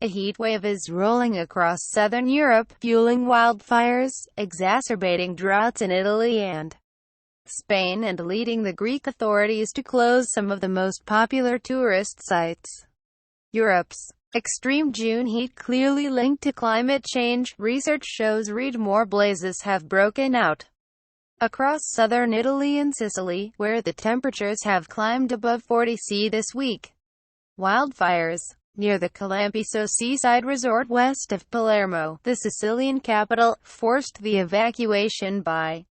A heatwave is rolling across southern Europe, fueling wildfires, exacerbating droughts in Italy and Spain, and leading the Greek authorities to close some of the most popular tourist sites. Europe's extreme June heat clearly linked to climate change, research shows. Read more. Blazes have broken out across southern Italy and Sicily, where the temperatures have climbed above 40°C this week. Wildfires near the Calampiso seaside resort west of Palermo, the Sicilian capital, forced the evacuation by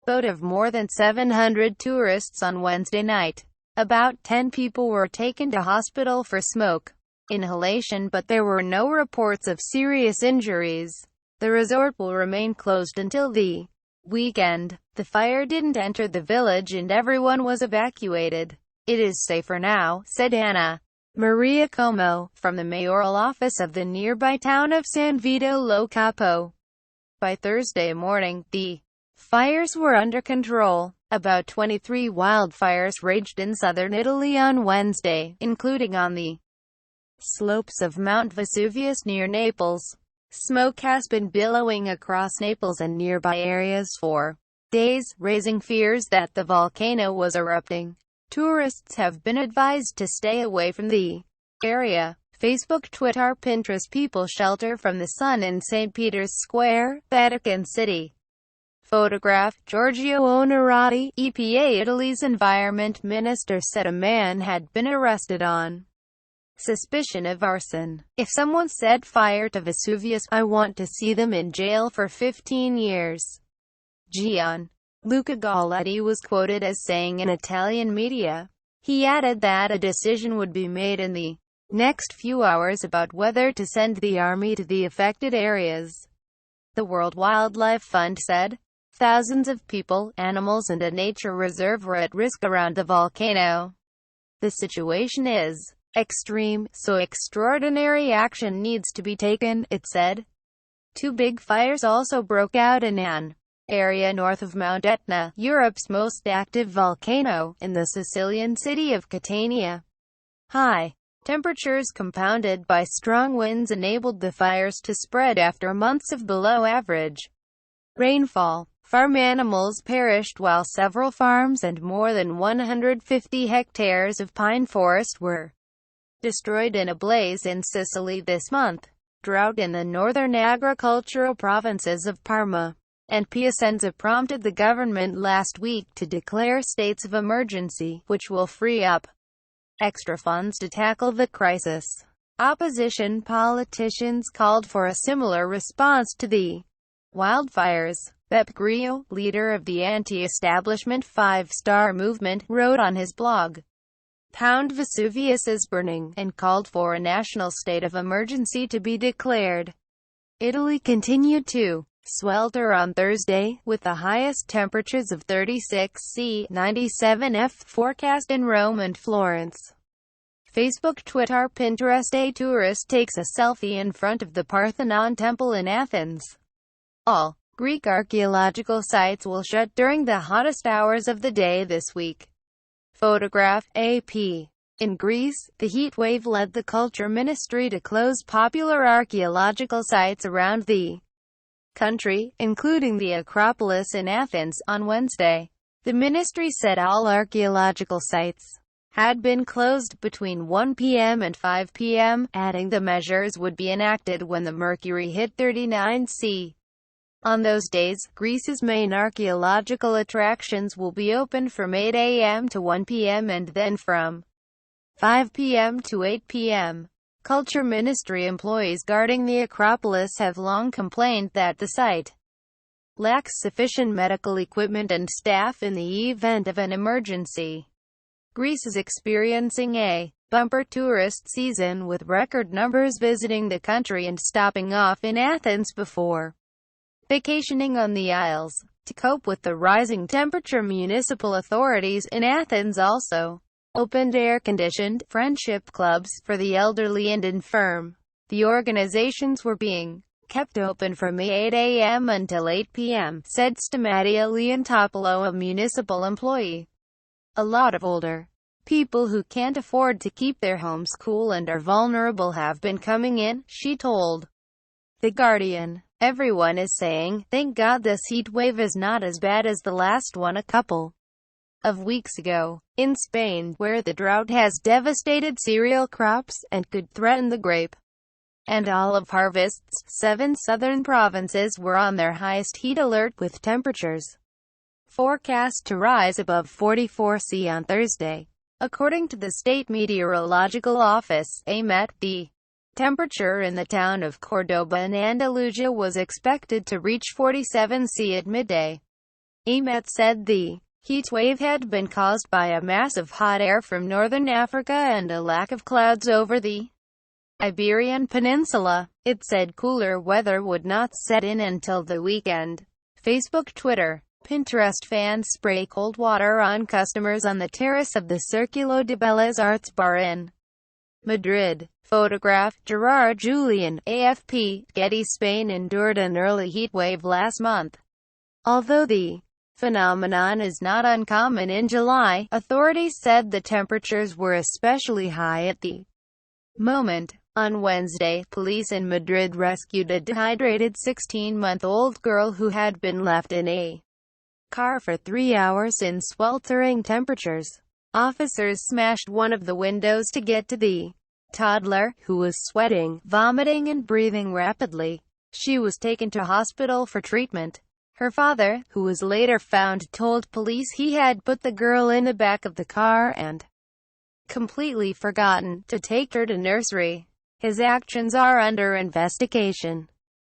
boat of more than 700 tourists on Wednesday night. About 10 people were taken to hospital for smoke inhalation, but there were no reports of serious injuries. The resort will remain closed until the weekend. The fire didn't enter the village and everyone was evacuated. It is safer now, said Anna Maria Como, from the mayoral office of the nearby town of San Vito lo Capo. By Thursday morning, the fires were under control. About 23 wildfires raged in southern Italy on Wednesday, including on the slopes of Mount Vesuvius near Naples. Smoke has been billowing across Naples and nearby areas for days, raising fears that the volcano was erupting. Tourists have been advised to stay away from the area. Facebook, Twitter, Pinterest. People shelter from the sun in St. Peter's Square, Vatican City. Photograph, Giorgio Onorati. EPA. Italy's environment minister said a man had been arrested on suspicion of arson. If someone set fire to Vesuvius, I want to see them in jail for 15 years. Gianluca Galletti was quoted as saying in Italian media. He added that a decision would be made in the next few hours about whether to send the army to the affected areas. The World Wildlife Fund said thousands of people, animals and a nature reserve were at risk around the volcano. The situation is extreme, so extraordinary action needs to be taken, it said. Two big fires also broke out in an area north of Mount Etna, Europe's most active volcano, in the Sicilian city of Catania. High temperatures compounded by strong winds enabled the fires to spread after months of below-average rainfall. Farm animals perished while several farms and more than 150 hectares of pine forest were destroyed in a blaze in Sicily this month. Drought in the northern agricultural provinces of Parma and Piacenza prompted the government last week to declare states of emergency, which will free up extra funds to tackle the crisis. Opposition politicians called for a similar response to the wildfires. Beppe Grillo, leader of the anti-establishment Five Star Movement, wrote on his blog, Vesuvius is burning, and called for a national state of emergency to be declared. Italy continued to swelter on Thursday, with the highest temperatures of 36°C, 97°F forecast in Rome and Florence. Facebook, Twitter, Pinterest. A tourist takes a selfie in front of the Parthenon Temple in Athens. All Greek archaeological sites will shut during the hottest hours of the day this week. Photograph, AP. In Greece, the heatwave led the Culture Ministry to close popular archaeological sites around the country, including the Acropolis in Athens, on Wednesday. The ministry said all archaeological sites had been closed between 1 p.m. and 5 p.m., adding the measures would be enacted when the mercury hit 39°C. On those days, Greece's main archaeological attractions will be open from 8 a.m. to 1 p.m. and then from 5 p.m. to 8 p.m. Culture Ministry employees guarding the Acropolis have long complained that the site lacks sufficient medical equipment and staff in the event of an emergency. Greece is experiencing a bumper tourist season, with record numbers visiting the country and stopping off in Athens before vacationing on the Isles. To cope with the rising temperature, municipal authorities in Athens also opened air-conditioned friendship clubs for the elderly and infirm. The organizations were being kept open from 8 a.m. until 8 p.m., said Stamatia Leontopoulos, a municipal employee. A lot of older People who can't afford to keep their homes cool and are vulnerable have been coming in, she told The Guardian. Everyone is saying, thank God this heat wave is not as bad as the last one a couple of weeks ago. In Spain, where the drought has devastated cereal crops, and could threaten the grape and olive harvests, 7 southern provinces were on their highest heat alert, with temperatures forecast to rise above 44°C on Thursday. According to the State Meteorological Office, AMET, the temperature in the town of Córdoba in Andalusia was expected to reach 47°C at midday. AMET said the heat wave had been caused by a mass of hot air from northern Africa and a lack of clouds over the Iberian Peninsula. It said cooler weather would not set in until the weekend. Facebook, Twitter, Pinterest fans spray cold water on customers on the terrace of the Círculo de Bellas Artes bar in Madrid. Photograph, Gerard Julian, AFP, Getty. Spain endured an early heat wave last month. Although the phenomenon is not uncommon in July, authorities said the temperatures were especially high at the moment. On Wednesday, police in Madrid rescued a dehydrated 16-month-old girl who had been left in a car for 3 hours in sweltering temperatures. Officers smashed one of the windows to get to the toddler, who was sweating, vomiting and breathing rapidly. She was taken to hospital for treatment. Her father, who was later found, told police he had put the girl in the back of the car and completely forgotten to take her to nursery. His actions are under investigation.